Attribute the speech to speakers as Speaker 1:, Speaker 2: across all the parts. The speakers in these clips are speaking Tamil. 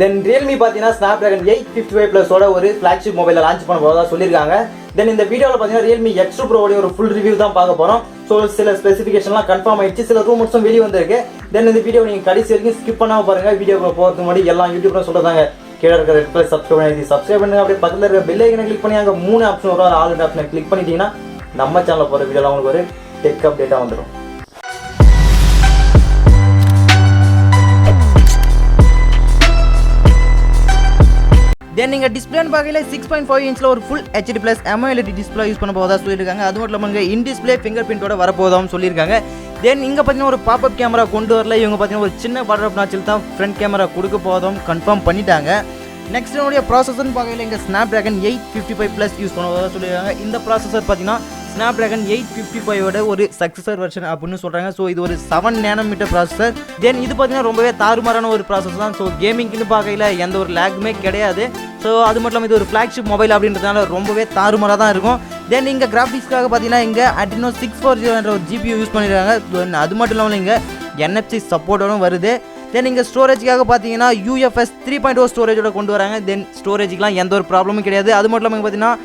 Speaker 1: தென் ரியல்மி பார்த்தீங்கன்னா ஸ்னாப்டிராகன் 855 ப்ளஸோட ஒரு ஃப்ளாக்ஷிப் மொபைலில் லான்ச் பண்ண போகிறதா சொல்லியிருக்காங்க. தென் இந்த வீடியோவில் பார்த்தீங்கன்னா ரியல்மி X2 ப்ரோவோடைய ஒரு ஃபுல் ரிவ்யூ தான் பார்க்க போகிறோம். ஸோ சில ஸ்பெசிஃபிகேஷன்லாம் கன்ஃபார்ம் ஆயிடுச்சு, சில ரூமர்ஸும் வெளியே வந்திருக்கு. தென் இந்த வீடியோ நீங்கள் கடைசி வரைக்கும் ஸ்கிப் பண்ணாமல் பாருங்கள். வீடியோக்குள்ள போகிறதுக்கு முன்னாடி எல்லாம் யூடியூப்ல சொல்கிறதாங்க, கீழே இருக்கிற ரெட் கலர் சப்ஸ்கிரைப் பண்ணுங்க. அப்படியே பக்கத்தில் இருக்கிற பெல் ஐக்கனை கிளிக் பண்ணி அங்கே 3 ஆப்ஷன் வரும், ஆல் ஆப்ஷனை கிளிக் பண்ணிட்டீங்கன்னா நம்ம சேனலில் போகிற வீடியோவில் உங்களுக்கு ஒரு டெக் அப்டேட்டாக வந்துடும். தென் நீங்கள் டிஸ்பிளேன்னு பார்க்கல 6.5 இன்ச்சில் ஒரு full HD plus AMOLED display use பண்ண போவதா சொல்லியிருக்காங்க. அது மட்டும் இல்லாமல் இன் டிஸ்பிளே ஃபிங்கர் பிரிண்டோட வரப்போதாவும் சொல்லியிருக்காங்க. தென் இங்கே பார்த்தீங்கன்னா ஒரு பாப்அப் கேமரா கொண்டு வரல, இவங்க பார்த்தீங்கன்னா ஒரு சின்ன பட்டர் நாச்சில் தான் ஃப்ரண்ட் கேமரா கொடுக்க போதும் கன்ஃபார்ம் பண்ணிட்டாங்க. நெக்ஸ்ட் என்னுடைய ப்ராசஸர்னு பார்க்கல இங்கே ஸ்னாப்டிராகன் 855 ப்ளஸ் யூஸ் பண்ண போவதா சொல்லியிருக்காங்க. இந்த ப்ராசஸர் பார்த்தீங்கன்னா ஸ்னாப்டிராகன் 855ஓட ஒரு சக்ஸஸர் வெர்ஷன் அப்படின்னு சொல்கிறாங்க. ஸோ இது ஒரு 7 nm ப்ராசஸர். தென் இது பார்த்தீங்கன்னா ரொம்பவே தாறுமாறான ஒரு ப்ராசஸ் தான். ஸோ கேமிங்னு பார்க்கல எந்த ஒரு லேக்குமே கிடையாது. ஸோ அது மட்டும் இல்லாமல் இது ஒரு ஃப்ளாக்ஷிப் மொபைல் அப்படின்றதுனால ரொம்பவே தாறுமாறாக தான் இருக்கும். தென் இங்கே கிராஃபிக்ஸ்க்காக பார்த்தீங்கன்னா இங்கே Adreno 640 என்ற ஒரு GPU யூஸ் பண்ணியிருக்காங்க. அது மட்டும் இல்லாமல் இங்கே NFC சப்போர்ட்டோடும் வருது. தென் இங்கே ஸ்டோரேஜுக்காக பார்த்தீங்கன்னா UFS 3.0 ஸ்டோரேஜோட கொண்டு வராங்க. தென் ஸ்டோரேஜுக்குலாம் எந்த ஒரு ப்ராப்ளமும் கிடையாது. அது மட்டும் இல்லாமல் பார்த்தீங்கன்னா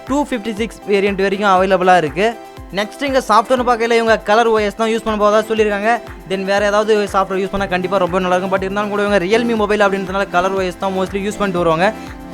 Speaker 1: 256 வேரியன்ட் வரைக்கும் அவைலபிளாக இருக்குது. நெக்ஸ்ட் இங்கே சாஃப்ட்வேர்னு பார்க்கல இவங்க கலர் OS தான் யூஸ் பண்ண போவதா சொல்லியிருக்காங்க. தென் வேறு ஏதாவது சாஃப்ட்வேர் யூஸ் பண்ணால் கண்டிப்பாக ரொம்ப நல்லாயிருக்கும். பட் இருந்தாலும் கூட இவங்க ரியல்மி மொபைல் அப்படின்றதுனால கலர் OS தான் மோஸ்ட்லி யூஸ் பண்ணிட்டு வருவாங்க.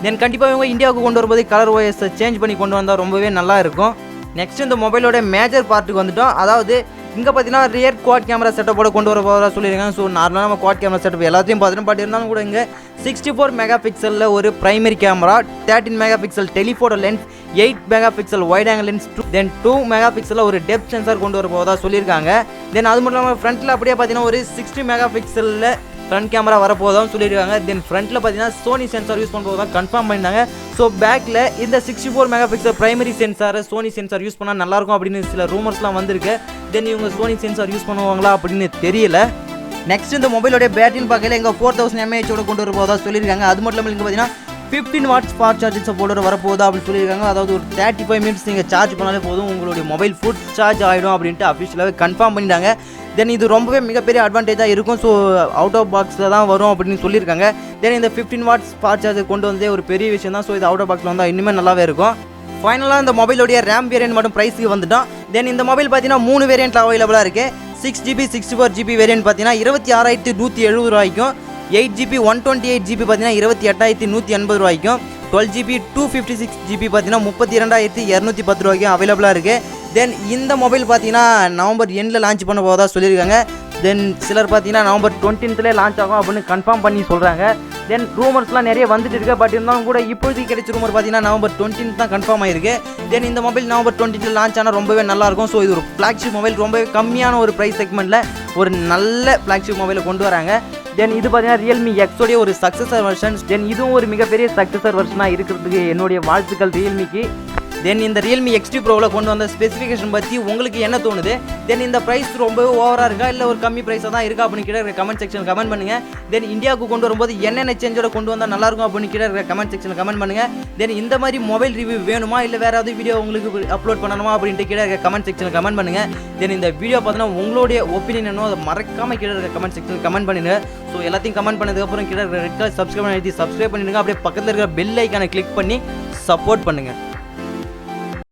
Speaker 1: தென் கண்டிப்பாக இவங்க இந்தியாவுக்கு கொண்டு வரும்போது கலர் OS சேஞ்ச் பண்ணி கொண்டு வந்தால் ரொம்பவே நல்லா இருக்கும். நெக்ஸ்ட் இந்த மொபைலோட மேஜர் பார்ட்டுக்கு வந்துட்டோம். அதாவது இங்கே பார்த்தீங்கன்னா ரியர் குவாட் கேமரா செட்டப்போட கொண்டு வர போகிறதா சொல்லியிருக்காங்க. ஸோ நார்மலாக நம்ம குவாட் கேமரா செட்டப் எல்லாத்தையும் பார்த்துட்டு, பட் இருந்தாலும் கூட இங்கே 64 மெகாபிக்சலில் ஒரு primary camera, 13 megapixel telephoto lens, 8 megapixel wide angle lens, then 2 மெகாபிக்சலில் ஒரு டெப்த் சென்சார் கொண்டு வர போகிறதா சொல்லியிருக்காங்க. தென் அது மட்டும் இல்லாமல் ஃப்ரண்ட்டில் அப்படியே பார்த்தீங்கன்னா ஒரு 60 மெகாபிக்சலில் ஃப்ரண்ட் கேமரா வரப்போதான்னு சொல்லியிருக்காங்க. தென் ஃப்ரண்ட்டில் பார்த்தீங்கன்னா சோனி சென்சார் யூஸ் பண்ணுறதா கன்ஃபார்ம் பண்ணிட்டாங்க. ஸோ பேக்கில் இந்த 64 மெகாபிக்சல் பிரைமரி சென்சாரை சோனி சென்சார் யூஸ் பண்ணால் நல்லாயிருக்கும் அப்படின்னு சில ரூமர்ஸ்லாம் வந்திருக்கு. தென் இவங்க சோனி சென்சார் யூஸ் பண்ணுவாங்களா அப்படின்னு தெரியல. நெக்ஸ்ட் இந்த மொபைலோடைய பேட்டரின்னு பார்க்கல இங்கே 4000 mAh கொண்டு வர போதா சொல்லியிருக்காங்க. அது மட்டும் இல்லாமல் இங்கே பார்த்தீங்கன்னா 15 watts ஃபாஸ்ட் சார்ஜிங் சப்போர்ட்டோட வரப்போகுதா அப்படின்னு சொல்லியிருக்காங்க. அதாவது ஒரு 35 minutes நீங்கள் சார்ஜ் பண்ணாலே போதும், உங்களுடைய மொபைல் ஃபுல் சார்ஜ் ஆகிடும் அப்படின்ட்டு அஃபிஷியலாகவே கன்ஃபார்ம் பண்ணிட்டாங்க. தென் இது ரொம்பவே மிகப்பெரிய அட்வான்டேஜாக இருக்கும். ஸோ அவுட் ஆஃப் பாக்ஸில் தான் வரும் அப்படின்னு சொல்லியிருக்காங்க. தென் இந்த 15 watts ஃபாஸ்ட் சார்ஜர் கொண்டு வந்தே ஒரு பெரிய விஷயம் தான். ஸோ இது அவுட் ஆஃப் பாக்ஸில் வந்தால் இன்னுமே நல்லாவே இருக்கும். ஃபைனலாக இந்த மொபைலோடைய RAM வேரியன்ட் மட்டும் ப்ரைஸுக்கு வந்துட்டோம். தென் இந்த மொபைல் பார்த்தீங்கன்னா 3 வேரியன்ட்டில் அவைலபிளாக இருக்குது. 6GB 64GB வேரியன்ட் பார்த்தீங்கன்னா 26,170 ரூபாய்க்கும், 8GB 128GB பார்த்தீங்கன்னா 28,180 ரூபாய்க்கும், 12GB 256GB பார்த்தீங்கன்னா 32,210 ரூபாய்க்கும் அவைலபிளாக இருக்குது. தென் இந்த மொபைல் பார்த்தீங்கன்னா நவம்பர் எண்டில் லான்ச் பண்ண போவதா சொல்லியிருக்காங்க. தென் சிலர் பார்த்தீங்கன்னா நவம்பர் 20th லான்ச் ஆகும் அப்படின்னு கன்ஃபார்ம் பண்ணி சொல்கிறாங்க. தென் ரூமர்ஸ்லாம் நிறைய வந்துட்டு இருக்கு. பட் இருந்தாலும் கூட இப்போதைக்கு கிடைச்ச ரூமர் பார்த்தீங்கன்னா நவம்பர் 20th தான் கன்ஃபார்ம் ஆயிருக்கு. தென் இந்த மொபைல் நவம்பர் 20th லான்ச் ஆனால் ரொம்பவே நல்லாயிருக்கும். ஸோ இது ஒரு ஃப்ளாக்ஷிப் மொபைல், ரொம்பவே கம்மியான ஒரு ப்ரைஸ் செக்மெண்ட்டில் ஒரு நல்ல ஃப்ளாக்ஷிப் மொபைலை கொண்டு வராங்க. தென் இது பார்த்தீங்கன்னா ரியல்மி எக்ஸோடைய ஒரு சக்ஸஸர் வெர்ஷன். தென் இதுவும் ஒரு மிகப்பெரிய சக்ஸஸர் வெர்ஷனாக இருக்கிறதுக்கு என்னுடைய வாழ்த்துக்கள் ரியல்மிக்கு. தென் இந்த ரியல்மி X2 ப்ரோவில் கொண்டு வந்த ஸ்பெசிஃபிகேஷன் பற்றி உங்களுக்கு என்ன தோணுது? தென் இந்த ப்ரைஸ் ரொம்பவே ஓவராக இருக்கா இல்லை ஒரு கம்மி ப்ரைஸாக தான் இருக்கா அப்படின்னு கீழே கமெண்ட் செக்ஷன் கமெண்ட் பண்ணுங்கள். தென் இந்தியாவுக்கு கொண்டு வரும்போது என்னென்ன சேஞ்சோட கொண்டு வந்தால் நல்லாயிருக்கும் அப்படின்னு கீழே கமெண்ட் செக்ஷன் கமெண்ட் பண்ணுங்கள். தென் இந்த மாதிரி மொபைல் ரிவ்யூ வேணுமா இல்லை வேறு ஏதாவது வீடியோ உங்களுக்கு அப்லோட் பண்ணணுமா அப்படின்ட்டு கீழே கமெண்ட் செக்ஷன் கமெண்ட் பண்ணுங்கள். தென் இந்த வீடியோ பார்த்தீங்கன்னா உங்களுடைய ஒப்பீனியன் என்னோ அதை மறக்காமல் கீழே கமெண்ட் செக்ஷன் கமெண்ட் பண்ணுங்கள். ஸோ எல்லாத்தையும் கமெண்ட் பண்ணதுக்கப்புறம் கீழே ரெட் கலர் சப்ஸ்கிரைப் பண்ணிடுங்க. அப்படியே பக்கத்தில் இருக்கிற பெல் ஐக்கானை கிளிக் பண்ணி சப்போர்ட் பண்ணுங்கள்.